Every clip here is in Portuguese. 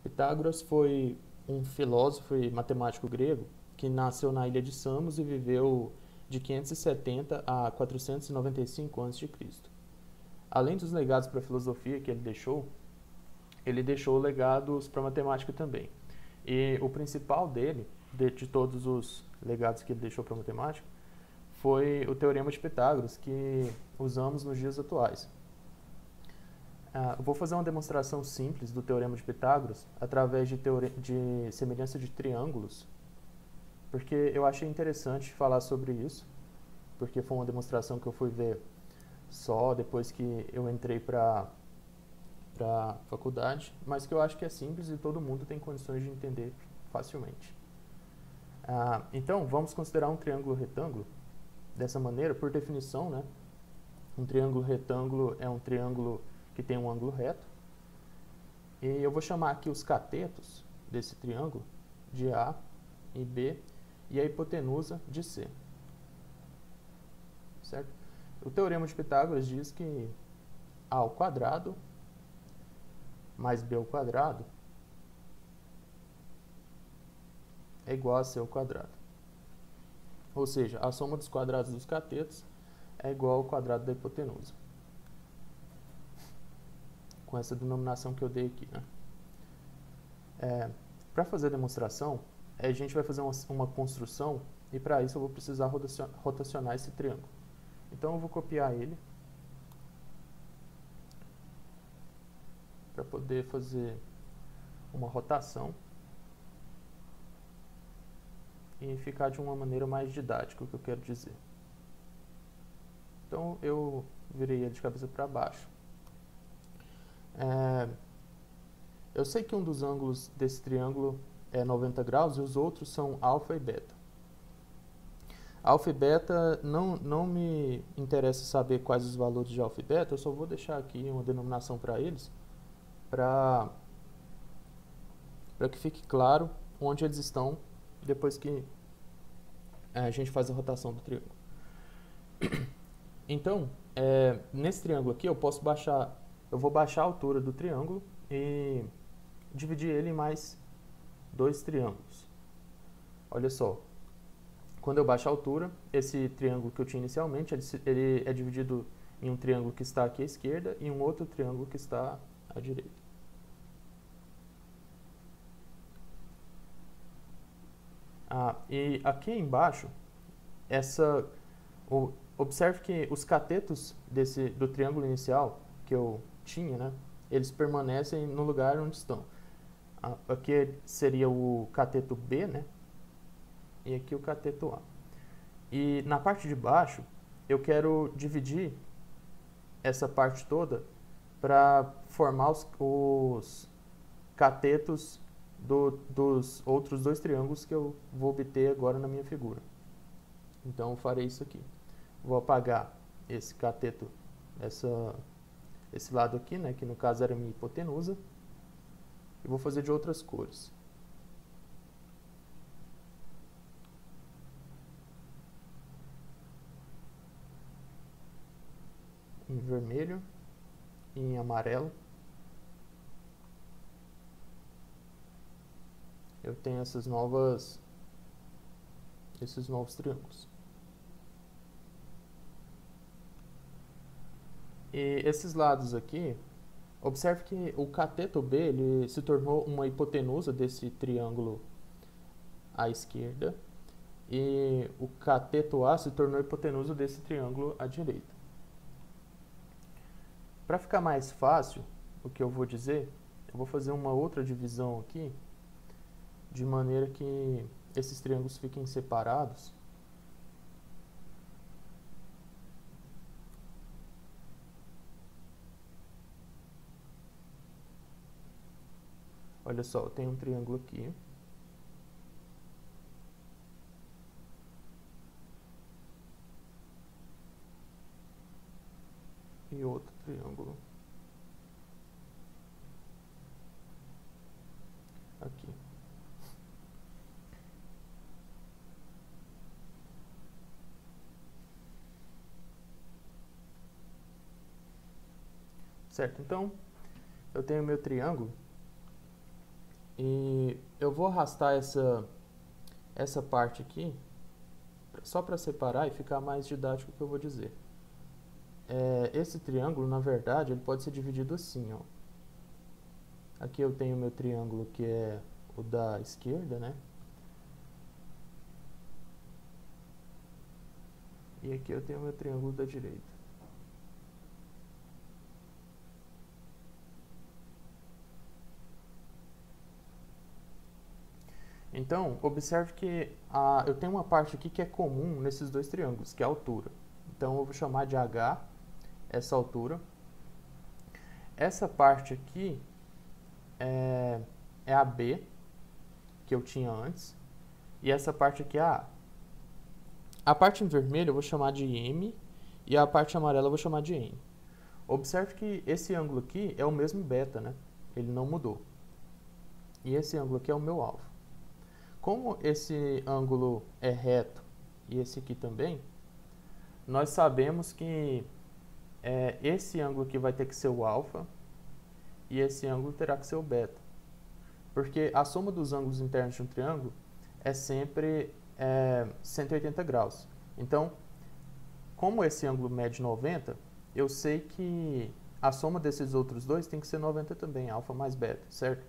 Pitágoras foi um filósofo e matemático grego que nasceu na ilha de Samos e viveu de 570 a 495 a.C. Além dos legados para a filosofia que ele deixou legados para a matemática também. E o principal dele, de todos os legados que ele deixou para a matemática, foi o Teorema de Pitágoras, que usamos nos dias atuais. Eu vou fazer uma demonstração simples do Teorema de Pitágoras através de semelhança de triângulos, porque eu achei interessante falar sobre isso, porque foi uma demonstração que eu fui ver só depois que eu entrei para a faculdade, mas que eu acho que é simples e todo mundo tem condições de entender facilmente. Então, vamos considerar um triângulo retângulo dessa maneira, por definição, né? Um triângulo retângulo é um triângulo que tem um ângulo reto. E eu vou chamar aqui os catetos desse triângulo de A e B e a hipotenusa de C. Certo? O Teorema de Pitágoras diz que A ao quadrado mais B ao quadrado é igual a C ao quadrado. Ou seja, a soma dos quadrados dos catetos é igual ao quadrado da hipotenusa. Com essa denominação que eu dei aqui, né? Para fazer a demonstração, a gente vai fazer uma construção e para isso eu vou precisar rotacionar esse triângulo. Então eu vou copiar ele para poder fazer uma rotação e ficar de uma maneira mais didática, o que eu quero dizer. Então eu virei ele de cabeça para baixo. Eu sei que um dos ângulos desse triângulo é 90 graus e os outros são alfa e beta. Alfa e beta, não me interessa saber quais os valores de alfa e beta, eu só vou deixar aqui uma denominação para eles, para que fique claro onde eles estão depois que a gente faz a rotação do triângulo. Então, nesse triângulo aqui eu vou baixar a altura do triângulo e dividir ele em mais dois triângulos. Olha só, quando eu baixo a altura, esse triângulo que eu tinha inicialmente, ele é dividido em um triângulo que está aqui à esquerda e um outro triângulo que está à direita. E aqui embaixo, observe que os catetos do triângulo inicial que eu tinha, né, eles permanecem no lugar onde estão. Aqui seria o cateto B, né, e aqui o cateto A. E na parte de baixo, eu quero dividir essa parte toda para formar os catetos dos outros dois triângulos que eu vou obter agora na minha figura. Então eu farei isso aqui. Vou apagar esse cateto, esse lado aqui, né, que no caso era a minha hipotenusa, e vou fazer de outras cores. Em vermelho e em amarelo. Eu tenho esses novos triângulos. E esses lados aqui, observe que o cateto B ele se tornou uma hipotenusa desse triângulo à esquerda e o cateto A se tornou hipotenusa desse triângulo à direita. Para ficar mais fácil, o que eu vou dizer, eu vou fazer uma outra divisão aqui, de maneira que esses triângulos fiquem separados. Olha só, eu tenho um triângulo aqui. E outro triângulo aqui. Certo? Então, eu tenho meu triângulo E eu vou arrastar essa parte aqui só para separar e ficar mais didático o que eu vou dizer. Esse triângulo, na verdade, ele pode ser dividido assim, ó. Aqui eu tenho o meu triângulo que é o da esquerda, né? E aqui eu tenho o meu triângulo da direita. Então, observe que eu tenho uma parte aqui que é comum nesses dois triângulos, que é a altura. Então, eu vou chamar de H essa altura. Essa parte aqui é a B, que eu tinha antes. E essa parte aqui é a A. A parte em vermelho eu vou chamar de M e a parte amarela eu vou chamar de N. Observe que esse ângulo aqui é o mesmo beta, né? Ele não mudou. E esse ângulo aqui é o meu alvo. Como esse ângulo é reto e esse aqui também, nós sabemos que esse ângulo aqui vai ter que ser o alfa e esse ângulo terá que ser o beta. Porque a soma dos ângulos internos de um triângulo é sempre 180 graus. Então, como esse ângulo mede 90, eu sei que a soma desses outros dois tem que ser 90 também, alfa mais beta, certo?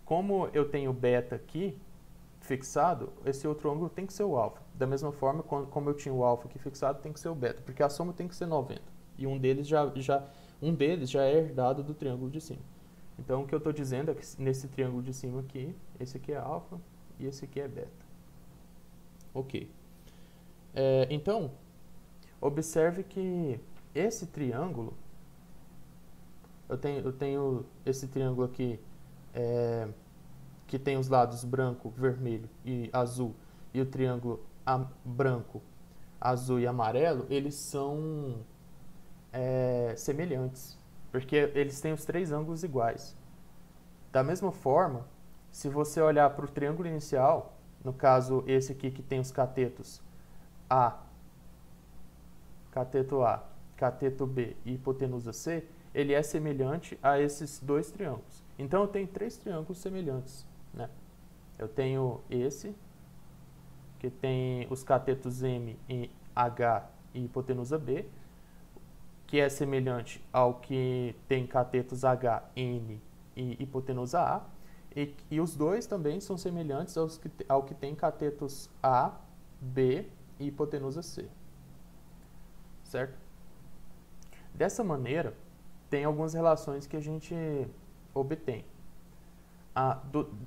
Como eu tenho beta aqui fixado, esse outro ângulo tem que ser o alfa. Da mesma forma, como eu tinha o alfa aqui fixado, tem que ser o beta, porque a soma tem que ser 90. E um deles já é herdado do triângulo de cima. Então, o que eu estou dizendo é que nesse triângulo de cima aqui, esse aqui é alfa e esse aqui é beta. Ok. Então, observe que esse triângulo, eu tenho esse triângulo aqui, que tem os lados branco, vermelho e azul, e o triângulo branco, azul e amarelo, eles são semelhantes, porque eles têm os três ângulos iguais. Da mesma forma, se você olhar para o triângulo inicial, no caso esse aqui que tem os catetos cateto A, cateto B e hipotenusa C, ele é semelhante a esses dois triângulos. Então eu tenho três triângulos semelhantes, né? Eu tenho esse, que tem os catetos M, H e hipotenusa B, que é semelhante ao que tem catetos H, N e hipotenusa A, e os dois também são semelhantes ao que tem catetos A, B e hipotenusa C. Certo? Dessa maneira, tem algumas relações que a gente obtém.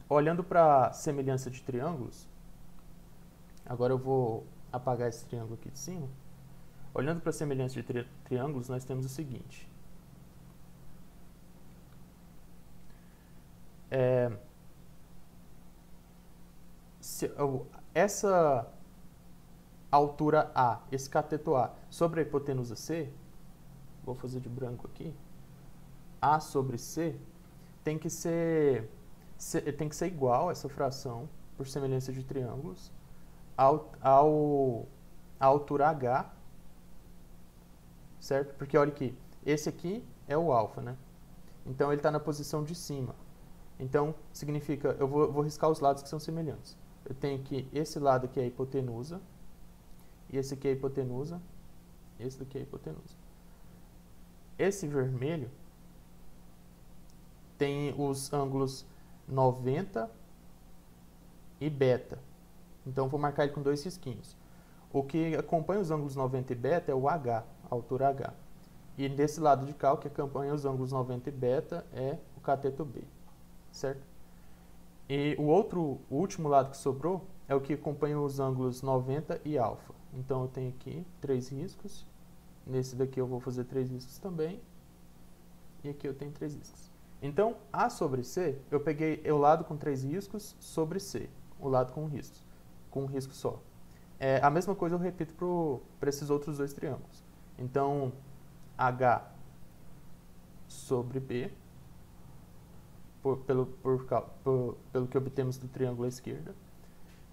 Olhando para a semelhança de triângulos, agora eu vou apagar esse triângulo aqui de cima. Olhando para a semelhança de triângulos, nós temos o seguinte. Essa altura A, esse cateto A, sobre a hipotenusa C, vou fazer de branco aqui, A sobre C, tem que ser igual, essa fração, por semelhança de triângulos, à altura H, certo? Porque olha aqui, esse aqui é o alfa, né? Então ele está na posição de cima. Então significa, eu vou riscar os lados que são semelhantes. Eu tenho aqui esse lado aqui é a hipotenusa, e esse aqui é a hipotenusa, esse daqui é a hipotenusa. Esse vermelho tem os ângulos 90 e beta. Então vou marcar ele com dois risquinhos. O que acompanha os ângulos 90 e beta é o H, a altura H. E desse lado de cá, o que acompanha os ângulos 90 e beta é o cateto B, certo? E o último lado que sobrou é o que acompanha os ângulos 90 e alfa. Então eu tenho aqui 3 riscos. Nesse daqui eu vou fazer 3 riscos também. E aqui eu tenho 3 riscos. Então, A sobre C, eu peguei o lado com 3 riscos sobre C. O lado com um risco só. A mesma coisa eu repito para esses outros dois triângulos. Então, H sobre B, pelo que obtemos do triângulo à esquerda.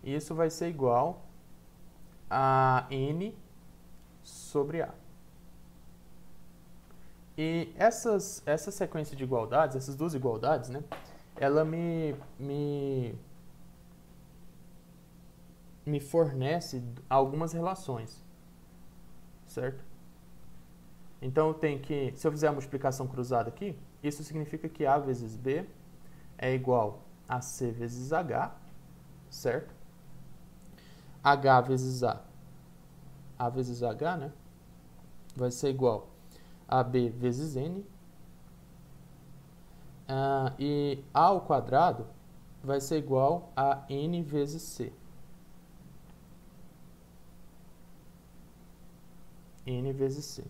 E isso vai ser igual a N sobre A. E essa sequência de igualdades, essas duas igualdades, né, ela me fornece algumas relações, certo? Então, eu tenho que, se eu fizer a multiplicação cruzada aqui, isso significa que A vezes B é igual a C vezes H, certo? H vezes A vezes H, né? Vai ser igual a B vezes N. E A ao quadrado vai ser igual a N vezes C. N vezes C.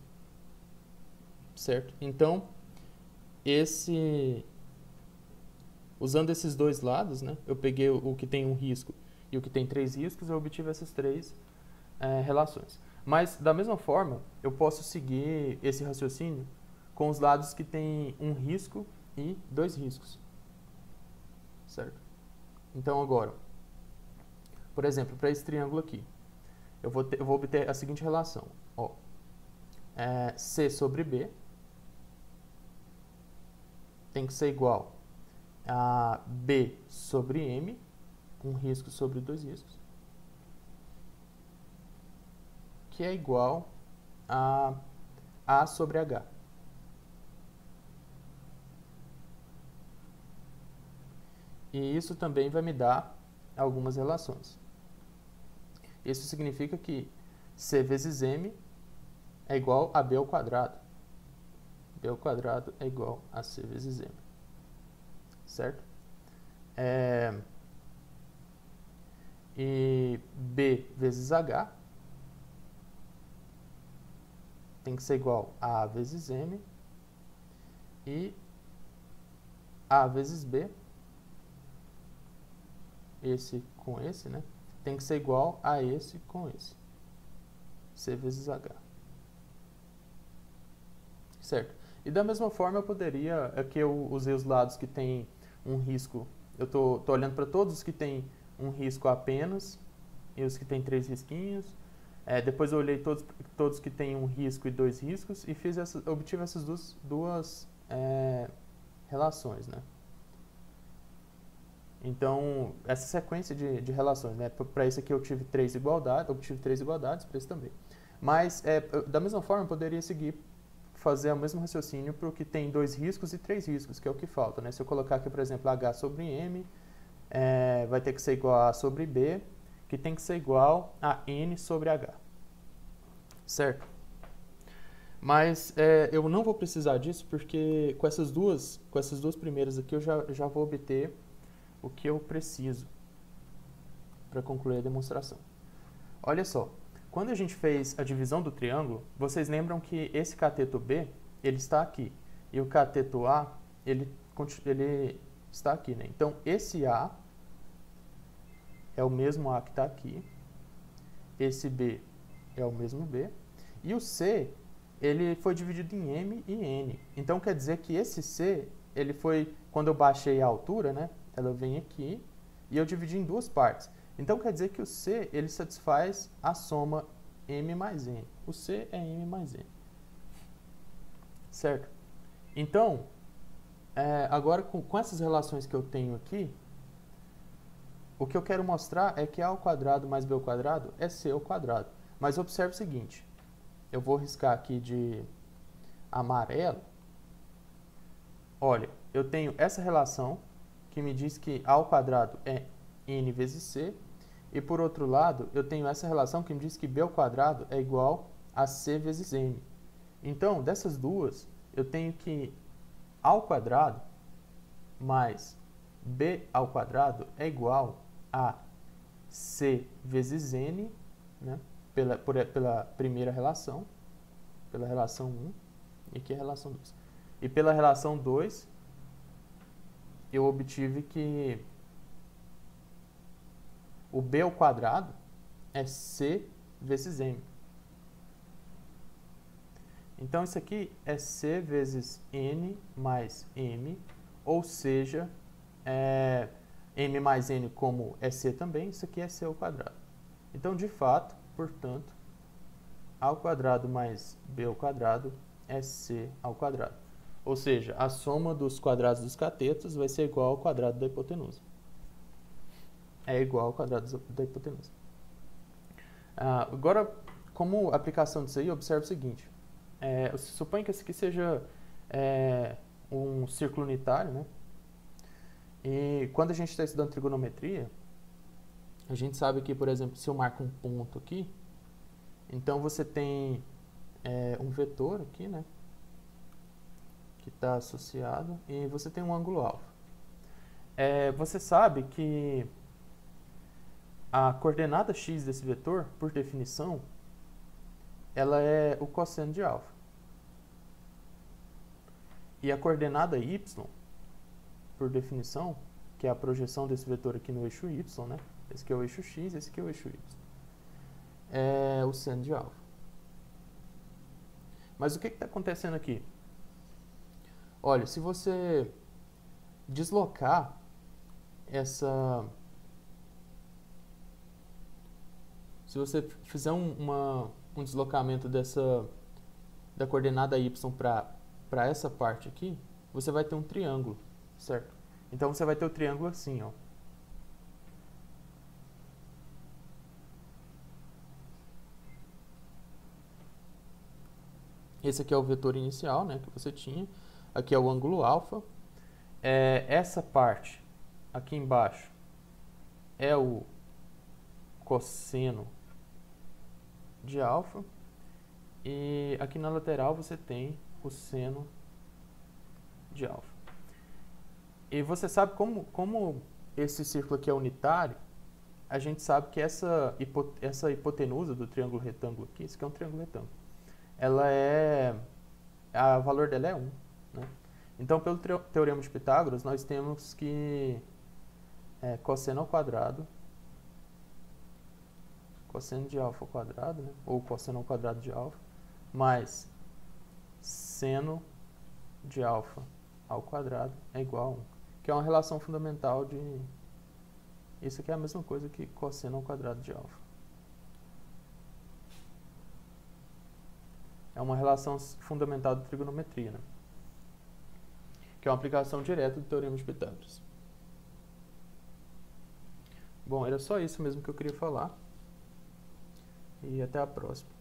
Certo? Então, usando esses dois lados, né? Eu peguei o que tem um risco e o que tem 3 riscos, eu obtive essas 3 relações. Mas, da mesma forma, eu posso seguir esse raciocínio com os lados que têm um risco e 2 riscos. Certo? Então, agora, por exemplo, para esse triângulo aqui, eu vou obter a seguinte relação. Ó, C sobre B tem que ser igual a B sobre M, um risco sobre 2 riscos, que é igual a A sobre H. E isso também vai me dar algumas relações. Isso significa que C vezes M é igual a B ao quadrado. B ao quadrado é igual a C vezes M. Certo? E B vezes H tem que ser igual a A vezes M. E A vezes B, esse com esse, né? Tem que ser igual a esse com esse. C vezes H. Certo? E da mesma forma eu poderia, aqui eu usei os lados que tem um risco, eu tô olhando para todos os que tem um risco apenas e os que tem 3 risquinhos. Depois eu olhei todos que tem um risco e 2 riscos e obtive essas duas relações, né? Então, essa sequência de relações, né? Para esse aqui eu obtive 3 igualdades, para esse também. Mas, da mesma forma, eu poderia fazer o mesmo raciocínio para o que tem 2 riscos e 3 riscos, que é o que falta, né? Se eu colocar aqui, por exemplo, H sobre M, vai ter que ser igual a A sobre B, que tem que ser igual a N sobre H. Certo? Mas eu não vou precisar disso, porque com essas duas primeiras aqui eu já vou obter o que eu preciso para concluir a demonstração. Olha só, quando a gente fez a divisão do triângulo, vocês lembram que esse cateto B, ele está aqui, e o cateto A, ele está aqui, né? Então, esse A é o mesmo A que está aqui, esse B é o mesmo B, e o C, ele foi dividido em M e N. Então, quer dizer que esse C, ele foi, quando eu baixei a altura, né? Ela vem aqui, e eu dividi em 2 partes. Então, quer dizer que o C, ele satisfaz a soma M mais N. O C é M mais N. Certo? Então, agora com essas relações que eu tenho aqui, o que eu quero mostrar é que A ao quadrado mais B ao quadrado é C ao quadrado. Mas observe o seguinte, eu vou riscar aqui de amarelo. Olha, eu tenho essa relação que me diz que A ao quadrado é N vezes C, e por outro lado, eu tenho essa relação que me diz que B ao quadrado é igual a C vezes N. Então, dessas duas, eu tenho que A ao quadrado mais B ao quadrado é igual a C vezes N, né? Pela primeira relação, pela relação 1, e aqui é a relação 2. E pela relação 2, eu obtive que o B ao quadrado é C vezes M. Então, isso aqui é C vezes N mais M, ou seja, M mais N como é C também, isso aqui é C ao quadrado. Então, de fato, portanto, A ao quadrado mais B ao quadrado é C ao quadrado. Ou seja, a soma dos quadrados dos catetos vai ser igual ao quadrado da hipotenusa. É igual ao quadrado da hipotenusa. Agora, como aplicação disso aí, observe o seguinte. Suponha que esse aqui seja um círculo unitário, né? E quando a gente está estudando trigonometria, a gente sabe que, por exemplo, se eu marco um ponto aqui, então você tem um vetor aqui, né? Que está associado, e você tem um ângulo alfa. Você sabe que a coordenada x desse vetor, por definição, ela é o cosseno de alfa. E a coordenada y, por definição, que é a projeção desse vetor aqui no eixo y, né? Esse aqui é o eixo x, esse aqui é o eixo y. É o seno de alfa. Mas o que está acontecendo aqui? Olha, se você deslocar se você fizer um deslocamento da coordenada y para essa parte aqui, você vai ter um triângulo, certo? Então você vai ter o triângulo assim, ó. Esse aqui é o vetor inicial, né, que você tinha. Aqui é o ângulo alfa. Essa parte aqui embaixo é o cosseno de alfa. E aqui na lateral você tem o seno de alfa. E você sabe como esse círculo aqui é unitário, a gente sabe que essa hipotenusa do triângulo retângulo aqui, isso aqui é um triângulo retângulo, o valor dela é 1. Né? Então, pelo teorema de Pitágoras, nós temos que cosseno ao quadrado, cosseno de alfa ao quadrado, né? Ou cosseno ao quadrado de alfa, mais seno de alfa ao quadrado é igual a 1. Que é uma relação fundamental de... Isso aqui é a mesma coisa que cosseno ao quadrado de alfa. É uma relação fundamental de trigonometria, né? Que é uma aplicação direta do teorema de Pitágoras. Bom, era só isso mesmo que eu queria falar. E até a próxima.